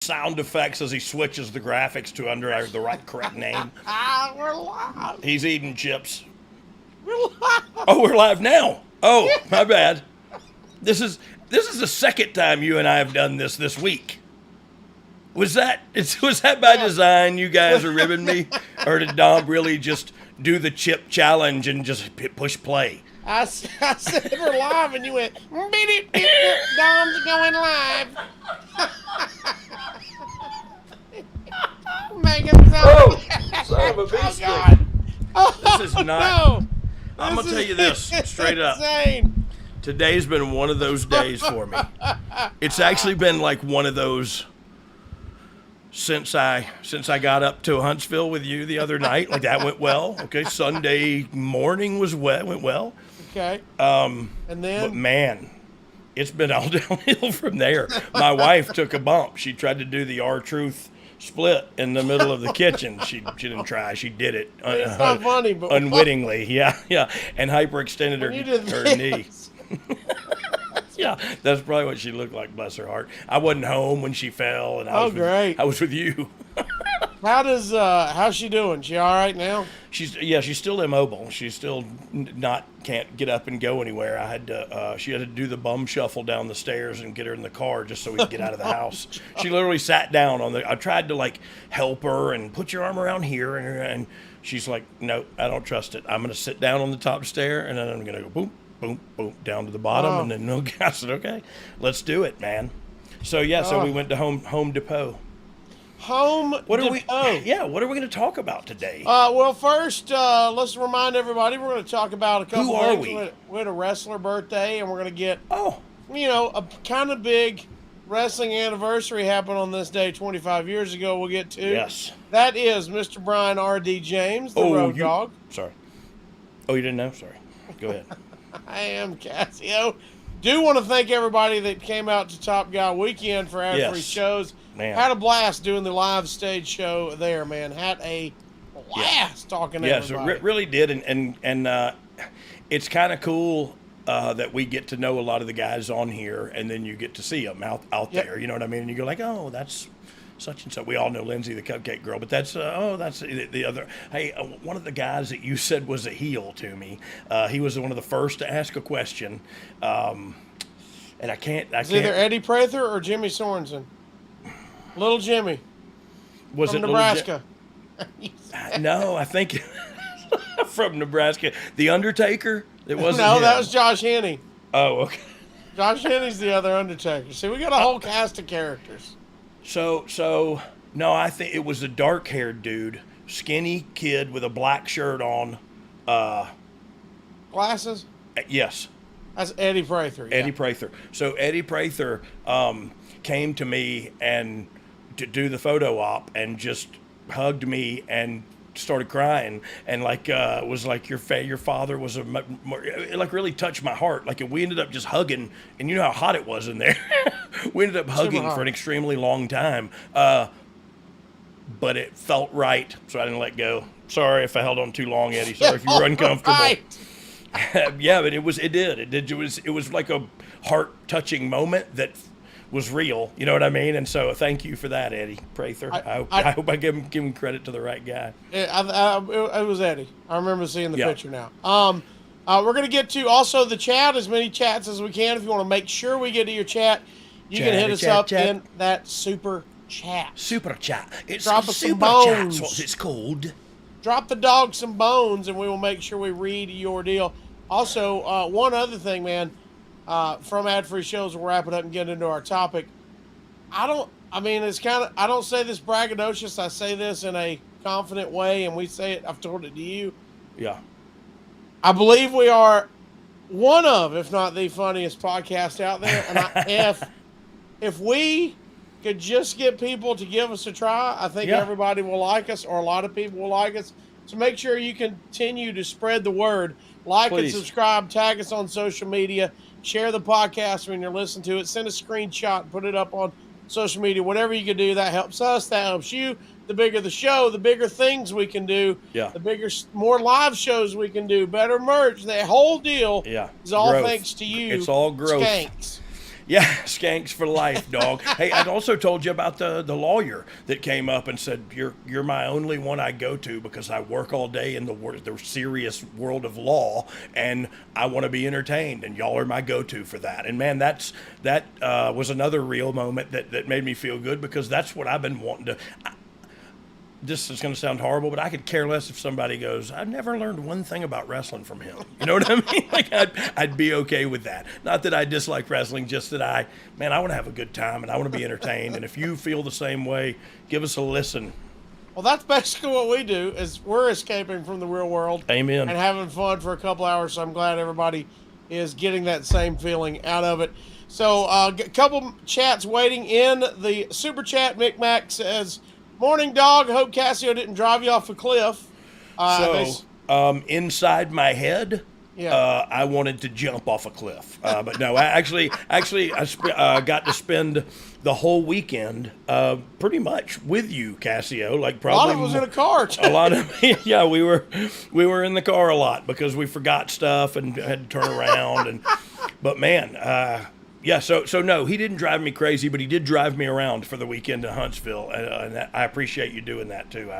sound effects as he switches the graphics to under the correct name. We're live. He's eating chips. We're live. Oh, we're live now. Oh, my bad. This is the second time you and I have done this week. Was that by design? You guys are ribbing me, or did Dom really just do the chip challenge and just push play? I said we're live, and you went, beep, beep, Dom's going live. Making Oh, son of a beast. This is not. No. I'm going to tell you this straight up. Insane. Today's been one of those days for me. It's actually been like one of those since I got up to Huntsville with you the other night. Like that went well. Okay, Sunday morning went well. Okay. And then? But man, it's been all downhill from there. My wife took a bump. She tried to do the R-Truth split in the middle of the kitchen. She didn't try. She did it. It's not funny, but unwittingly. Yeah. And hyperextended her knee. Yeah, that's probably what she looked like, bless her heart. I wasn't home when she fell, and I was with you. How's she doing? She all right now? She's still immobile. She's still can't get up and go anywhere. She had to do the bum shuffle down the stairs and get her in the car just so we could get out of the house. She literally sat down I tried to help her and put your arm around here, and she's like, no, I don't trust it. I'm going to sit down on the top stair, and then I'm going to go boom, boom, boom, down to the bottom, and then I said, okay, let's do it, man. So so we went to Home Depot. What are we going to talk about today? Well, first, let's remind everybody we're going to talk about a couple. Who are things. We had a wrestler birthday, and we're going to get a kind of big wrestling anniversary happened on this day 25 years ago. We'll get to. Yes. That is Mr. Brian R.D. James, the Road Dogg. Sorry. Oh, you didn't know? Sorry. Go ahead. I am Casio. Do want to thank everybody that came out to Top Guy Weekend for ad-free shows. Man. Had a blast doing the live stage show there, man. Had a blast talking to everybody. Yes, it really did. And it's kind of cool that we get to know a lot of the guys on here, and then you get to see them out there. You know what I mean? And you go like, oh, that's such and such. We all know Lindsay, the cupcake girl, but that's the other. Hey, one of the guys that you said was a heel to me. He was one of the first to ask a question, and I can't. It's either Eddie Prather or Jimmy Sorensen. Little Jimmy. Was from it Nebraska? No, I think from Nebraska. The Undertaker. It wasn't. No, him. that was Josh Henney. Oh, okay. Josh Henney's the other Undertaker. See, we got a whole cast of characters. So no, I think it was a dark-haired dude, skinny kid with a black shirt on. Glasses? Yes. That's Eddie Prather. Yeah. Eddie Prather. So Eddie Prather came to me and to do the photo op and just hugged me and started crying and was like your father was really touched my heart. Like we ended up just hugging, and you know how hot it was in there. We ended up hugging for an extremely long time, but it felt right, so I didn't let go. Sorry if I held on too long, Eddie. Sorry if you were uncomfortable. Right. Yeah, but it was like a heart touching moment that was real, you know what I mean? And so thanь you for that, Eddie Prather. I hope I give him credit to the right guy. It was Eddie. I remember seeing the picture now. We're going to get to also the chat, as many chats as we can. If you want to make sure we get to your chat, you can hit us up in that super chat. Super chat. It's Drop us super some bones. chat's what it's called. Drop the dog some bones, and we will make sure we read your deal. Also, one other thing, man. From ad-free shows, we'll wrap it up and get into our topic. I don't say this braggadocious. I say this in a confident way, and we say it. I've told it to you. Yeah. I believe we are one of, if not the funniest podcast out there. And if we could just get people to give us a try, I think everybody will like us, or a lot of people will like us. So make sure you continue to spread the word. Like and subscribe. Tag us on social media. Share the podcast when you're listening to it. Send a screenshot. Put it up on social media. Whatever you can do, that helps us. That helps you. The bigger the show, the bigger things we can do. Yeah. The bigger, more live shows we can do. Better merch. That whole deal is all growth. thanks to you. It's all growth. Skanks. Yeah, skanks for life, dog. Hey, I'd also told you about the lawyer that came up and said, you're my only one I go to because I work all day in the serious world of law, and I want to be entertained, and y'all are my go-to for that. And man, that was another real moment that made me feel good, because that's what I've been wanting to. This is going to sound horrible, but I could care less if somebody goes, I've never learned one thing about wrestling from him. You know what I mean? Like, I'd be okay with that. Not that I dislike wrestling, just that I want to have a good time and I want to be entertained. And if you feel the same way, give us a listen. Well, that's basically what we do, is we're escaping from the real world. Amen. And having fun for a couple hours. So I'm glad everybody is getting that same feeling out of it. So a couple chats waiting in the super chat. Mick Mac says, morning, dog. Hope Casio didn't drive you off a cliff. Inside my head, I wanted to jump off a cliff. But no, I got to spend the whole weekend pretty much with you, Casio. Like, probably a lot of it was in a car. A lot of yeah, we were in the car a lot because we forgot stuff and had to turn around. But man. Yeah, so no, he didn't drive me crazy, but he did drive me around for the weekend in Huntsville, and I appreciate you doing that too.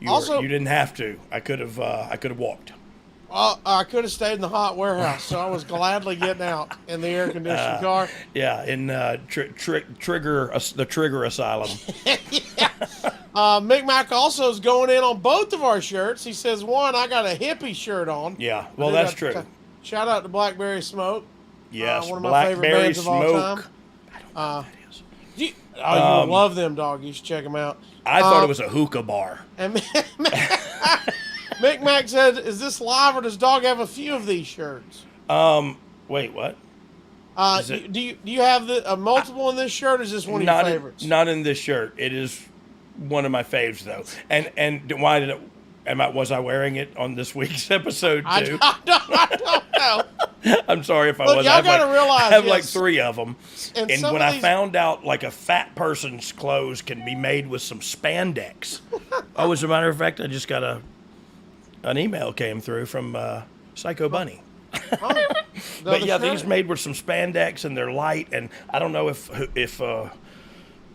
You didn't have to. I could have walked. Well, I could have stayed in the hot warehouse, so I was gladly getting out in the air conditioned car. Yeah, in the Trigger Asylum. Yeah. Mick Mac also is going in on both of our shirts. He says, one, I got a hippie shirt on. Yeah, well, that's true. Shout out to Blackberry Smoke. Yes, one of my favorite bands of all time. I don't know what that is. You love them, dog. You should check them out. I thought it was a hookah bar. And Mick Mac said, is this live, or does Dog have a few of these shirts? Wait, what? Do you have a multiple in this shirt, or is this one of your favorites? Not in this shirt. It is one of my faves, though. And why did it? Was I wearing it on this week's episode too? I don't know. I'm sorry if I was. Y'all gotta realize, I have like 3 of them. And when I these... found out like a fat person's clothes can be made with some spandex. Oh, as a matter of fact, I just got an email came through from Psycho Bunny. But yeah, these made with some spandex, and they're light. And I don't know if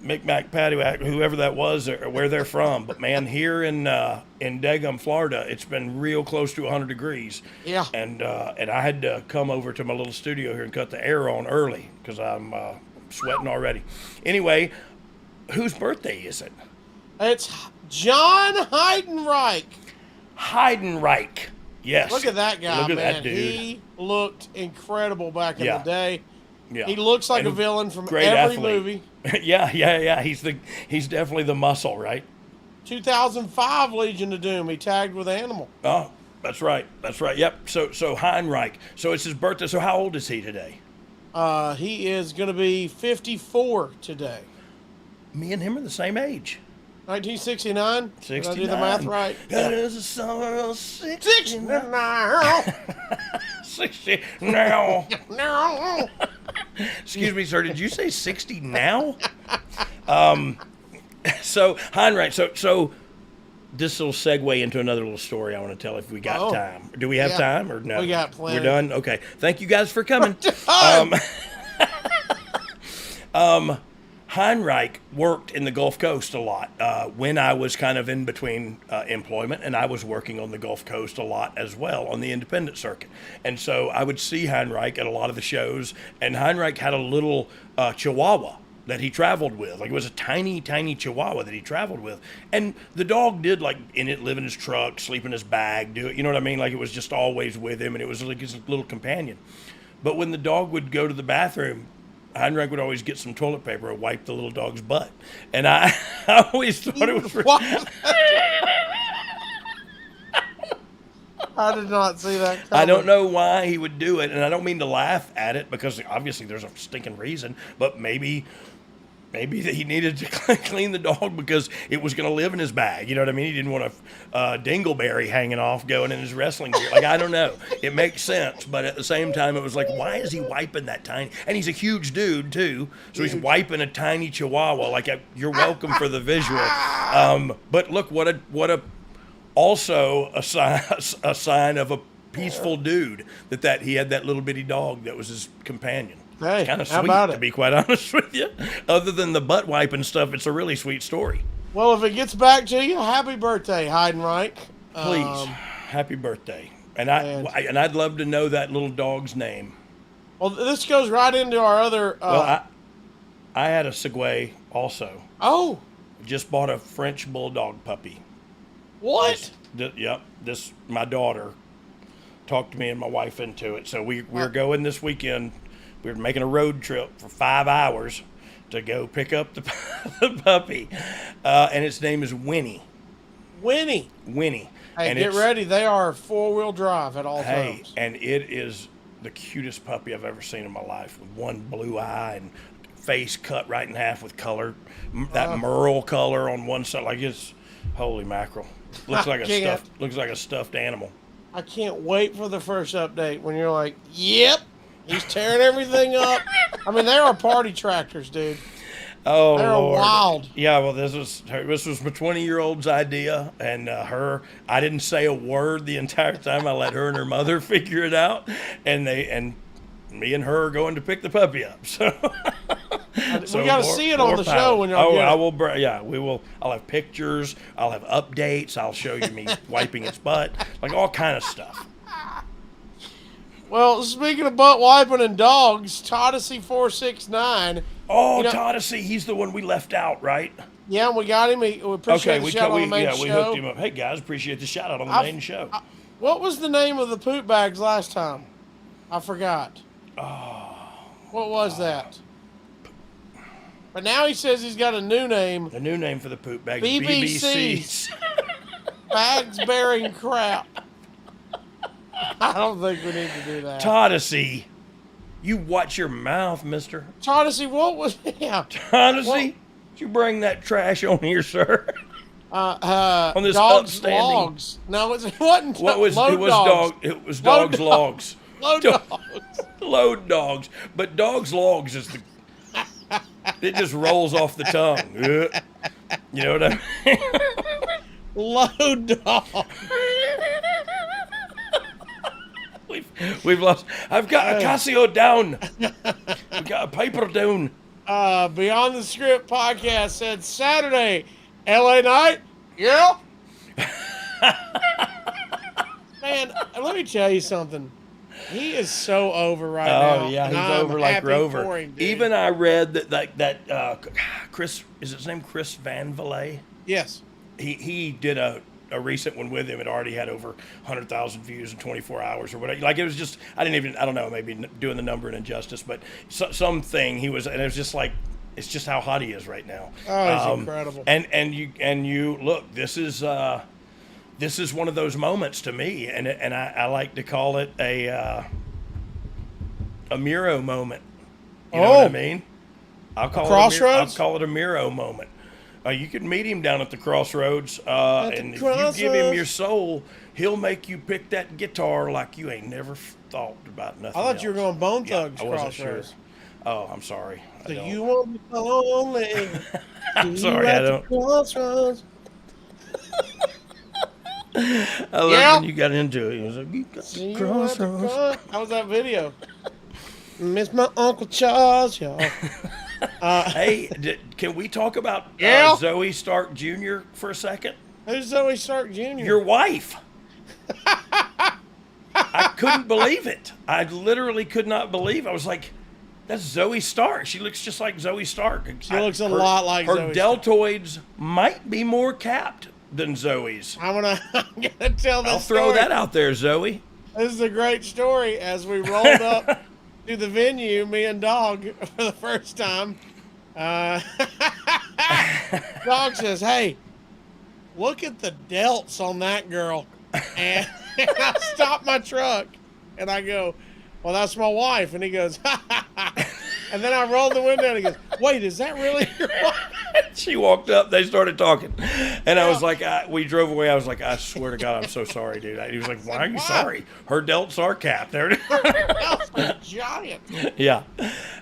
Mick Mac Patty, whoever that was, or where they're from, but man, here in Daggum, Florida, it's been real close to 100 degrees. Yeah. And I had to come over to my little studio here and cut the air on early because I'm sweating already. Anyway, whose birthday is it? It's John Heidenreich. Heidenreich. Yes. Look at that guy, Look at man. that dude. He looked incredible back in the day. Yeah. He looks like a villain from every movie. Yeah. He's definitely the muscle, right? 2005 Legion of Doom. He tagged with Animal. Oh, that's right. Yep. So Heinrich. So it's his birthday. So how old is he today? He is going to be 54 today. Me and him are the same age. 1969. 69. Did I do the math right? It is a summer of 69. 60 now. No. Excuse me, sir. Did you say 60 now? So Heinrich. So this will segue into another little story I want to tell if we got time. Do we have time or no? We got plenty. We're done? Okay. Thank you guys for coming. Heinrich worked in the Gulf Coast a lot when I was kind of in between employment, and I was working on the Gulf Coast a lot as well on the independent circuit. And so I would see Heinrich at a lot of the shows, and Heinrich had a little Chihuahua that he traveled with. Like, it was a tiny, tiny Chihuahua that he traveled with. And the dog did, like, live in his truck, sleep in his bag, do it. You know what I mean? Like, it was just always with him, and it was like his little companion. But when the dog would go to the bathroom, Heinrich would always get some toilet paper and wipe the little dog's butt. And I always thought it was... I did not see that coming. I don't know why he would do it, and I don't mean to laugh at it because obviously there's a stinking reason, but maybe he needed to clean the dog because it was going to live in his bag. You know what I mean? He didn't want a dingleberry hanging off going in his wrestling gear. Like, I don't know. It makes sense, but at the same time, it was like, why is he wiping that tiny? And he's a huge dude, too, so he's wiping a tiny Chihuahua. Like, you're welcome for the visual. But look, also a sign of a peaceful dude that he had that little bitty dog that was his companion. Hey, kind of how sweet, about to it? be quite honest with you. Other than the butt wiping stuff, it's a really sweet story. Well, if it gets back to you, happy birthday, Heidenreich. Please, happy birthday. And I'd love to know that little dog's name. Well, this goes right into our other. Well, I had a segue also. Oh, Just bought a French bulldog puppy. what? Yep. This my daughter talked me and my wife into it. So we're going this weekend. We're making a road trip for 5 hours to go pick up the puppy, and its name is Winnie. Winnie. Winnie. Hey, And get ready. They are 4-wheel drive at all times. And it is the cutest puppy I've ever seen in my life, with one blue eye and face cut right in half with color, that merle color on one side. Like, it's holy mackerel. Looks like a stuffed animal. I can't wait for the first update when you're like, yep, he's tearing everything up. I mean, they are party tractors, dude. Oh, They're Lord. wild. Yeah, well, this was my 20-year-old's idea, and I didn't say a word the entire time. I let her and her mother figure it out, and me and her are going to pick the puppy up. So, we got to see it on the show when y'all get it. I will. Yeah, we will. I'll have pictures. I'll have updates. I'll show you me wiping its butt, like all kind of stuff. Well, speaking of butt wiping and dogs, Odyssey 469. Oh, Odyssey, he's the one we left out, right? Yeah, we got him. We appreciate the shout out on the main show. We hooked him up. Hey guys, appreciate the shout out on the main show. What was the name of the poop bags last time? I forgot. What was that? But now he says he's got a new name. The new name for the poop bags, BBCs. Bags bearing crap. I don't think we need to do that. Odyssey, you watch your mouth, mister. Odyssey, what was... Yeah. Odyssey, did you bring that trash on here, sir? On this Dogs upstanding... Logs. No, it wasn't. It was Dogs Logs. Load Dogs. Load Dogs. But Dogs Logs is the... It just rolls off the tongue. You know what I mean? Load Dogs. We've lost. I've got a Casio down. We got a paper down. Beyond the Script podcast said Saturday, LA night. Yeah. Man, let me tell you something. He is so over right now. Oh yeah, he's over like Rover. Even I read that Chris, is his name Chris Van Vliet? Yes. He did a recent one with him. It already had over 100,000 views in 24 hours or whatever. Like, it was just, I don't know, maybe doing the number an injustice, but something he was, and it was just like, it's just how hot he is right now. Oh, he's incredible. And you look, this is one of those moments to me, and I like to call it a Miro moment. You know what I mean? I'll call it a Miro moment. You can meet him down at the crossroads, and if you give him your soul, he'll make you pick that guitar like you ain't never thought about nothing. I thought you were going Bone Thugs I wasn't crossroads. sure. Oh, I'm sorry. So you won't be lonely. I'm sorry, I don't. Crossroads. I love when you got into it. He was like, you got the crossroads. How was that video? Miss my Uncle Charles, y'all. Hey, can we talk about Zoe Stark Jr. for a second? Who's Zoe Stark Jr.? Your wife. I couldn't believe it. I literally could not believe. I was like, that's Zoe Stark. She looks just like Zoe Stark. She looks a lot like Zoe Her deltoids might be more capped than Zoe's. I'm gonna tell this I'll throw that out there, Zoe. This is a great story. As we rolled up to the venue, me and Dog, for the first time, Dog says, hey, look at the delts on that girl. And I stop my truck, and I go, well, that's my wife. And he goes, ha, ha, ha. And then I rolled the window, and he goes, wait, is that really your wife? She walked up, they started talking. And I was like, we drove away. I was like, I swear to God, I'm so sorry, dude. He was like, why are you sorry? Her delts are capped. There it is. Her delts are giant. Yeah.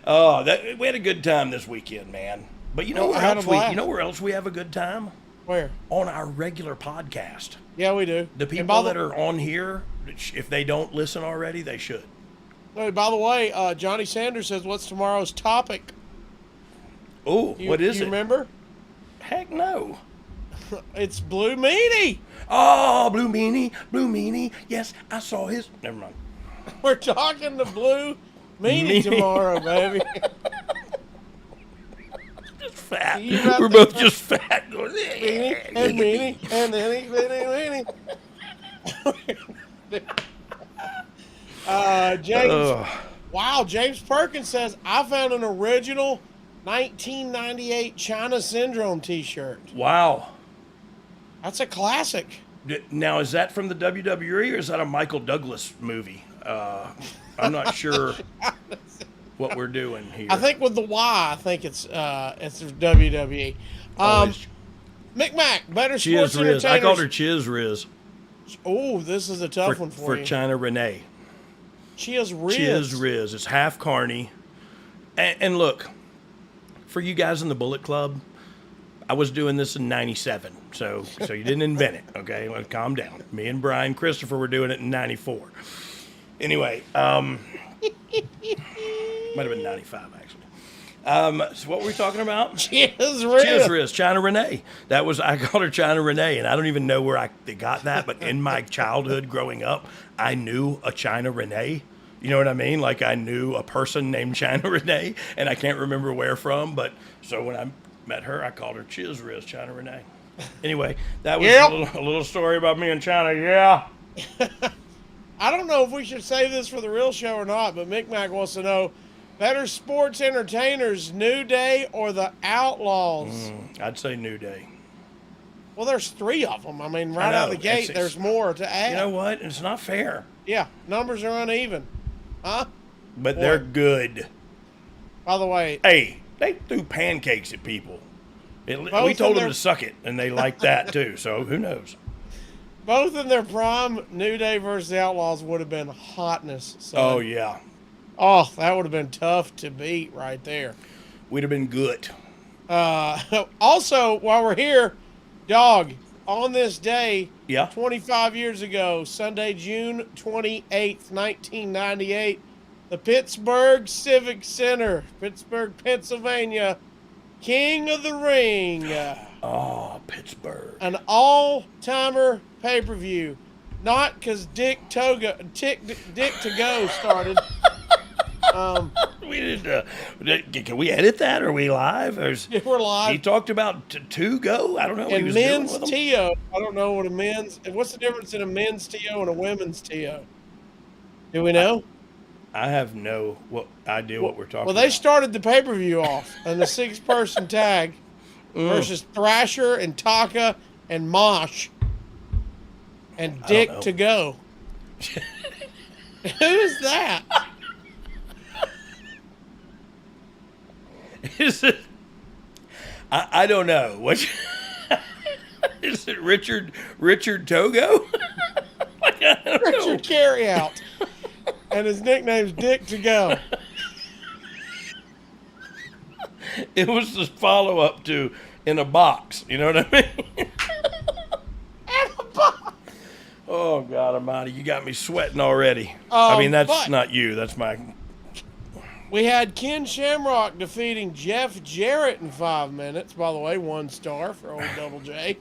Oh, we had a good time this weekend, man. But you know where else we have a good time? Where? On our regular podcast. Yeah, we do. The people that are on here, if they don't listen already, they should. Oh, by the way, Johnny Sanders says, "What's tomorrow's topic?" Oh, what is you it? Remember? Heck no. It's Blue Meanie. Oh, Blue Meanie. Yes, I saw his. Never mind. We're talking to Blue Meanie tomorrow, baby. Just fat. We're both just fat. Meanie and Meanie and Meanie. James. Wow, James Perkins says, I found an original 1998 China Syndrome t-shirt. Wow. That's a classic. Now, is that from the WWE or is that a Michael Douglas movie? I'm not sure what we're doing here. I think with the Y, I think it's WWE. Mick better Chiz sports Riz. entertainers. I called her Chiz Riz. Oh, this is a tough one for you. For China Renee. Chiz Riz. Chiz Riz. It's half carny. And look, for you guys in the Bullet Club, I was doing this in 97. So you didn't invent it, okay? Well, calm down. Me and Brian Christopher were doing it in 94. Anyway, might have been 95, actually. So what were we talking about? Chiz Riz. Chiz Riz, China Renee. I called her China Renee, and I don't even know where they got that, but in my childhood growing up, I knew a China Renee. You know what I mean? Like I knew a person named China Renee, and I can't remember where from, but so when I met her, I called her Chiz Riz, China Renee. Anyway, that was a little story about me and China, yeah. I don't know if we should save this for the real show or not, but Mick wants to know, better sports entertainers, New Day or the Outlaws? I'd say New Day. Well, there's 3 of them. I mean, right out of the gate, there's more to add. You know what? It's not fair. Yeah, numbers are uneven. Huh? But they're good. By the way. Hey, they threw pancakes at people. We told them to suck it, and they liked that too, so who knows? Both in their prime, New Day versus the Outlaws would have been hotness. Son. Oh, yeah. Oh, that would have been tough to beat right there. We'd have been good. Also, while we're here, Dog, on this day, 25 years ago, Sunday, June 28th, 1998, the Pittsburgh Civic Center, Pittsburgh, Pennsylvania, King of the Ring. Oh, Pittsburgh. An all-timer pay-per-view. Not because Dick to Go started. We did. Can we edit that? Are we live? Yeah, we're live. He talked about to go. I don't know what and he was men's doing with TO. I don't know what a men's. What's the difference in a men's TO and a women's TO? Do we know? I have no idea what we're talking about. Well, they started the pay-per-view off in the 6-person tag versus Thrasher and Taka and Mosh and Dick to Go. Who is that? Is it? I don't know. What is it? Richard Togo? Richard Carryout, and his nickname's Dick to Go. It was the follow-up to In a Box. You know what I mean? In a box. Oh God Almighty! You got me sweating already. I mean, that's not you. That's my. We had Ken Shamrock defeating Jeff Jarrett in 5 minutes. By the way, 1 star for old Double J.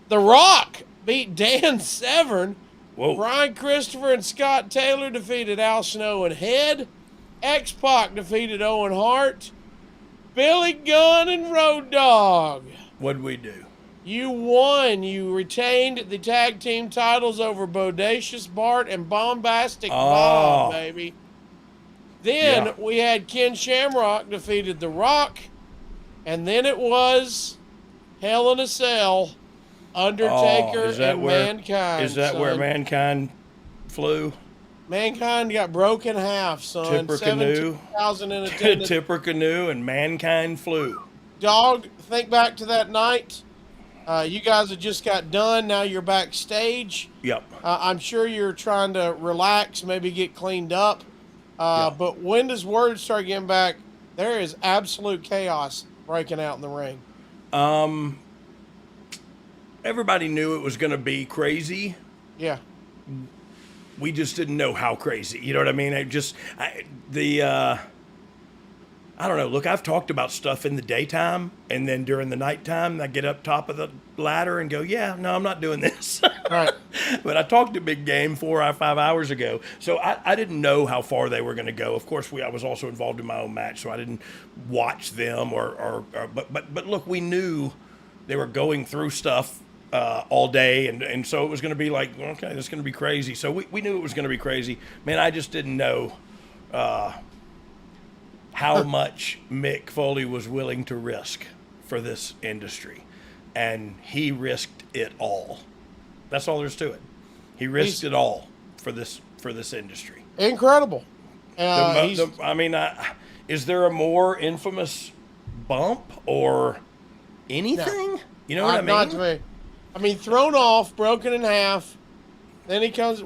The Rock beat Dan Severn. Whoa. Brian Christopher and Scott Taylor defeated Al Snow and Head. X-Pac defeated Owen Hart. Billy Gunn and Road Dogg. What'd we do? You won. You retained the tag team titles over Bodacious Bart and Bombastic Bob, baby. Then we had Ken Shamrock defeated The Rock. And then it was Hell in a Cell, Undertaker and Mankind. Is that where Mankind flew? Mankind got broken half, son. Tipper Canoe. 17,000 in attendance. Tipper Canoe and Mankind flew. Dog, think back to that night. You guys have just got done. Now you're backstage. Yep. I'm sure you're trying to relax, maybe get cleaned up. But when does word start getting back? There is absolute chaos breaking out in the ring. Everybody knew it was going to be crazy. Yeah. we just didn't know how crazy. You know what I mean? I don't know. Look, I've talked about stuff in the daytime, and then during the nighttime, I get up top of the ladder and go, yeah, no, I'm not doing this. Right. But I talked a big game 4 or 5 hours ago, so I didn't know how far they were going to go. Of course, I was also involved in my own match, so I didn't watch them. But look, we knew they were going through stuff all day, and so it was going to be like, okay, this is going to be crazy. So we knew it was going to be crazy. Man, I just didn't know how much Mick Foley was willing to risk for this industry. And he risked it all. That's all there's to it. He risked it all for this industry. Incredible. Is there a more infamous bump or anything? No. You know what I mean? Not to me. I mean, thrown off, broken in half. Then he comes.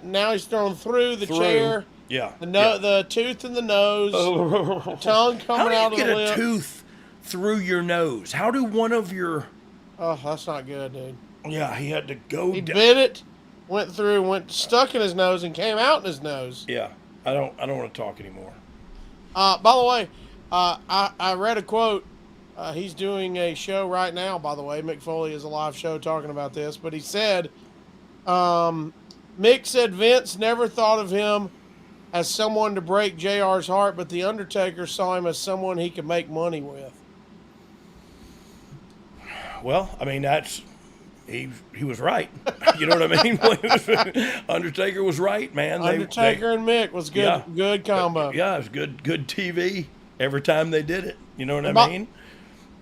Now he's thrown through the chair. Yeah. The tooth in the nose. The tongue coming out of the lip. How do you get a tooth through your nose? How do one of your... Oh, that's not good, dude. Yeah, he had to go... He bit it, went through, stuck in his nose, and came out in his nose. Yeah. I don't want to talk anymore. By the way, I read a quote. He's doing a show right now, by the way. Mick Foley is a live show talking about this. But he said, Mick said Vince never thought of him as someone to break JR's heart, but The Undertaker saw him as someone he could make money with. Well, I mean, he was right. You know what I mean? Undertaker was right, man. Undertaker and Mick was good. Yeah, good combo. Yeah, it was good TV every time they did it. You know what I mean?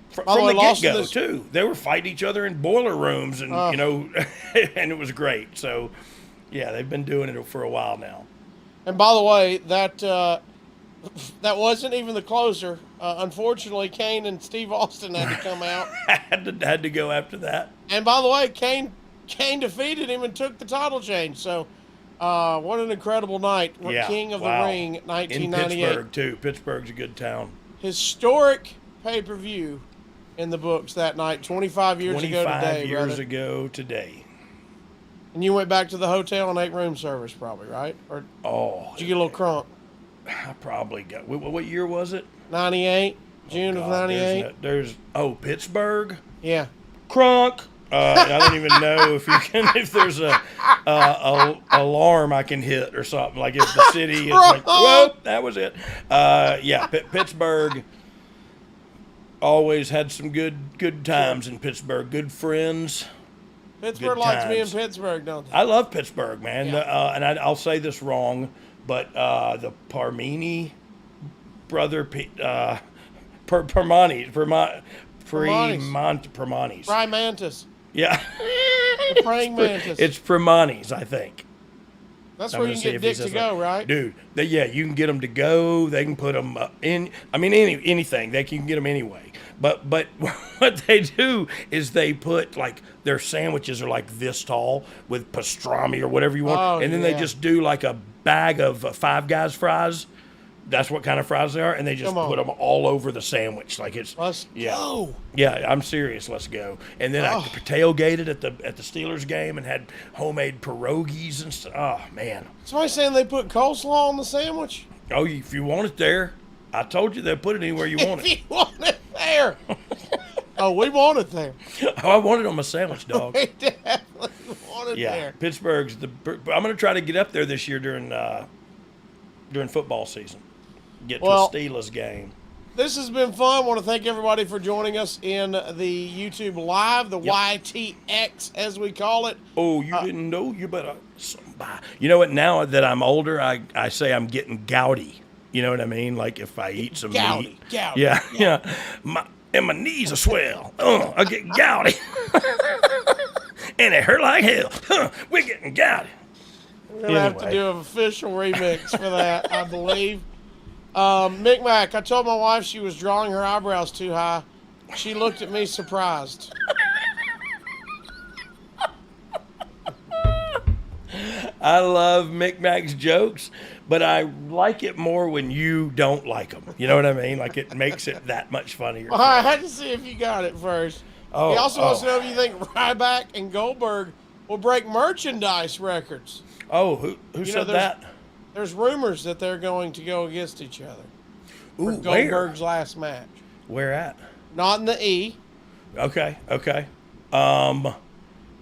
From the get-go, too. They were fighting each other in boiler rooms, and and it was great. So, yeah, they've been doing it for a while now. And by the way, that wasn't even the closer. Unfortunately, Kane and Steve Austin had to come out. had to go after that. And by the way, Kane defeated him and took the title change. So, what an incredible night! Yeah, King of the Ring, 1998. In Pittsburgh too. Pittsburgh's a good town. Historic pay-per-view in the books that night. 25 years ago today. 25 years ago today. And you went back to the hotel and ate room service, probably, right? Or did you get a little crunk? I probably got. What year was it? 98, June of 98. There's Pittsburgh. Yeah. Crunk. I don't even know if there's a alarm I can hit or something. Like if the city is like, whoa, that was it. Pittsburgh always had some good times in Pittsburgh. Good friends. Pittsburgh likes me in Pittsburgh, don't they? I love Pittsburgh, man. Yeah. And I'll say this wrong, but the Parmini brother, Permanis. Prime Mantis. Yeah. The praying mantis. It's Permanis, I think. That's where you can get Dick to go, right? Dude, you can get them to go. They can put them in. I mean, anything. You can get them anyway. But what they do is they put, like, their sandwiches are like this tall with pastrami or whatever you want. And then they just do like a bag of Five Guys fries. That's what kind of fries they are. And they just put them all over the sandwich. Like it's, let's go. Yeah, I'm serious. Let's go. And then I tailgated at the Steelers game and had homemade pierogies and stuff. Oh, man. Somebody saying they put coleslaw on the sandwich? Oh, if you want it there. I told you they'll put it anywhere you want it. If you want it there. Oh, we want it there. Oh, I want it on my sandwich, dog. We definitely want it there. Yeah, Pittsburgh's I'm going to try to get up there this year during football season. Get to a Steelers game. This has been fun. I want to thank everybody for joining us in the YouTube Live, the YTX as we call it. Oh, you didn't know? You better. You know what? Now that I'm older, I say I'm getting gouty. You know what I mean? Like if I eat some meat. Gouty. Yeah. My knees are swell. Oh, I get gouty. And it hurt like hell. We're getting gouty. We're going to have to do an official remix for that, I believe. Mick Mac, I told my wife she was drawing her eyebrows too high. She looked at me surprised. I love Mick Mac's jokes, but I like it more when you don't like them. You know what I mean? Like it makes it that much funnier. I had to see if you got it first. He also wants to know if you think Ryback and Goldberg will break merchandise records. Oh, who said that? There's rumors that they're going to go against each other. Ooh, for Goldberg's last match. Where at? Not in the E. Okay.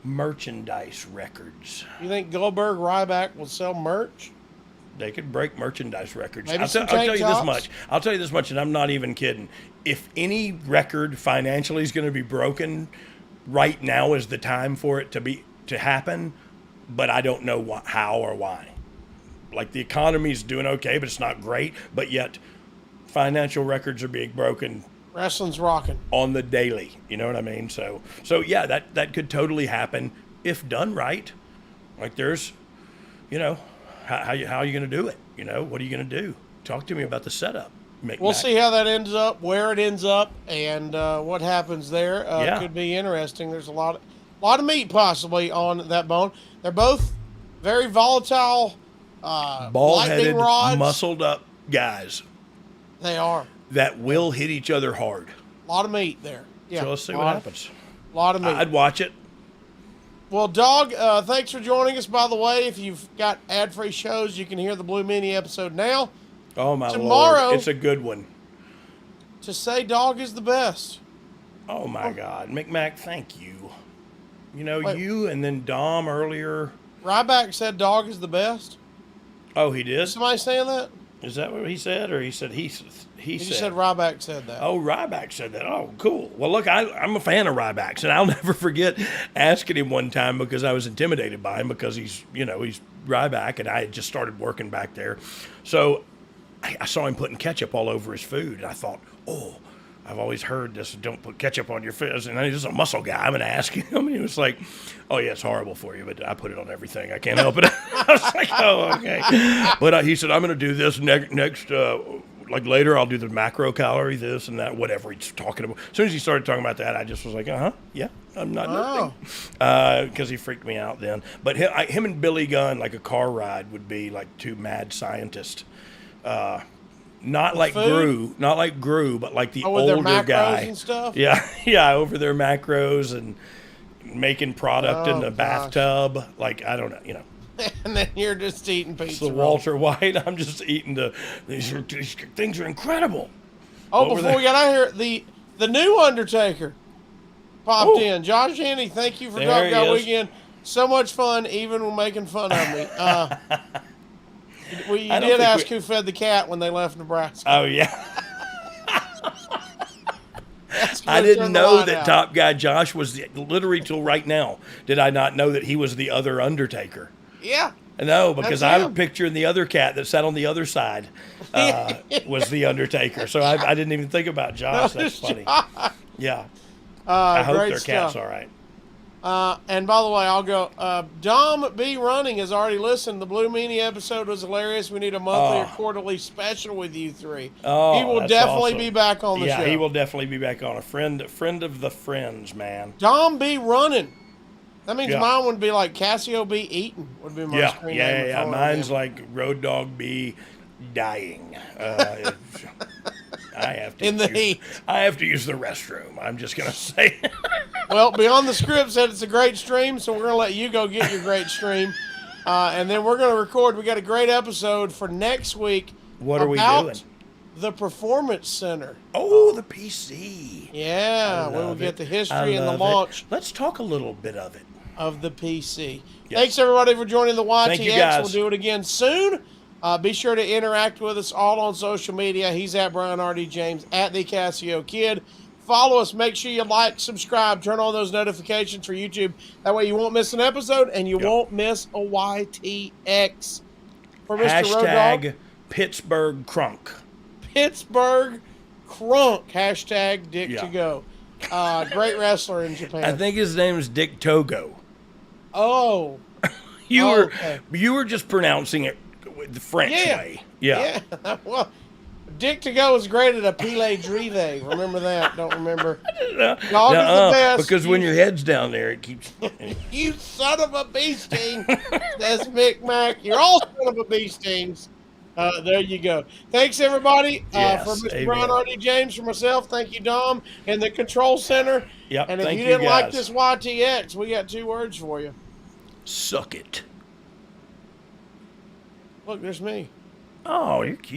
Merchandise records. You think Goldberg Ryback will sell merch? They could break merchandise records. Maybe I'll tell you this much. I'll tell you this much, and I'm not even kidding. If any record financially is going to be broken, right now is the time for it to happen. But I don't know how or why. Like, the economy's doing okay, but it's not great. But yet, financial records are being broken. Wrestling's rocking On the daily. You know what I mean? So yeah, that could totally happen if done right. Like, there's, how are you going to do it? What are you going to do? Talk to me about the setup. We'll see how that ends up, where it ends up, and what happens there. Could be interesting. There's a lot of meat possibly on that bone. They're both very volatile, bald-headed, muscled up guys. They are. That will hit each other hard. A lot of meat there. Yeah. So let's see what happens. A lot of meat. I'd watch it. Well, Dogg, thanks for joining us, by the way. If you've got ad-free shows, you can hear the Blue Mini episode now. Oh, my Tomorrow, Lord. It's a good one. To say Dogg is the best. Oh, my God. McMac, thank you. You and then Dom earlier. Ryback said Dogg is the best. Oh, he did? Is somebody saying that? Is that what he said? Or he said he said? You said Ryback said that. Oh, Ryback said that. Oh, cool. Well, look, I'm a fan of Ryback's, and I'll never forget asking him one time because I was intimidated by him because he's Ryback, and I had just started working back there. So I saw him putting ketchup all over his food, and I thought, oh, I've always heard this, don't put ketchup on your food. And he's a muscle guy. I'm going to ask him. And he was like, oh, yeah, it's horrible for you, but I put it on everything. I can't help it. I was like, oh, okay. But he said, I'm going to do this next like later, I'll do the macro calorie, this and that, whatever he's talking about. As soon as he started talking about that, I just was like, yeah, I'm not nothing. Because he freaked me out then. But him and Billy Gunn, like a car ride, would be like two mad scientists. Not like Gru, but like the older guy. And stuff? Yeah, over their macros and making product in the bathtub. Like, I don't know, And then you're just eating pizza. It's the Walter White. I'm just eating these things are incredible. Oh, before we got out here, the new Undertaker popped in. Josh Haney, thank you for Dogg Guy Weekend. So much fun, even when making fun of me. You did ask who fed the cat when they left Nebraska. Oh, yeah. I didn't know that Top Guy Josh was literally till right now. Did I not know that he was the other Undertaker? Yeah. No, because I'm picturing the other cat that sat on the other side was the Undertaker. So I didn't even think about Josh. That's funny. Josh. Yeah. I hope their cat's all right. And by the way, I'll go. Dom B. Running has already listened. The Blue Meanie episode was hilarious. We need a monthly or quarterly special with you three. Oh, he will definitely be back on the show. Yeah, he will definitely be back on. A friend of the friends, man. Dom B. Running. That means mine would be like Casio B. Eaton would be my screen name. Yeah. Mine's like Road Dogg B. Dying. I have to I have to use the restroom. I'm just gonna say. Well, Beyond the Script said it's a great stream, so we're gonna let you go get your great stream, and then we're gonna record. We got a great episode for next week. What are we doing? The Performance Center. Oh, the PC. Yeah, we will get the history and the launch. Let's talk a little bit of it. Of the PC. Yes. Thanks everybody for joining the YTX. Thank you, guys. We'll do it again soon. Be sure to interact with us all on social media. He's at Brian R.D. James, at the Casio Kid. Follow us. Make sure you like, subscribe, turn on those notifications for YouTube. That way you won't miss an episode and you won't miss a YTX. For Mr. Road Dogg, Pittsburgh Crunk. Pittsburgh Crunk. Hashtag Dick to go. Great wrestler in Japan. I think his name is Dick Togo. Oh. You were just pronouncing it the French way. Yeah. Well, Dick to go is great at a pile drive. Remember that? Don't remember. Dog is the best. Because when your head's down there, it keeps. You son of a bee sting. That's Mick Mac. You're all son of a bee stings. There you go. Thanks, everybody. For Mr. Brian R.D. James, for myself, thank you, Dom, and the Control Center. Yep, and if you didn't like this YTX, we got 2 words for you. Suck it. Look, there's me. Oh, you're cute.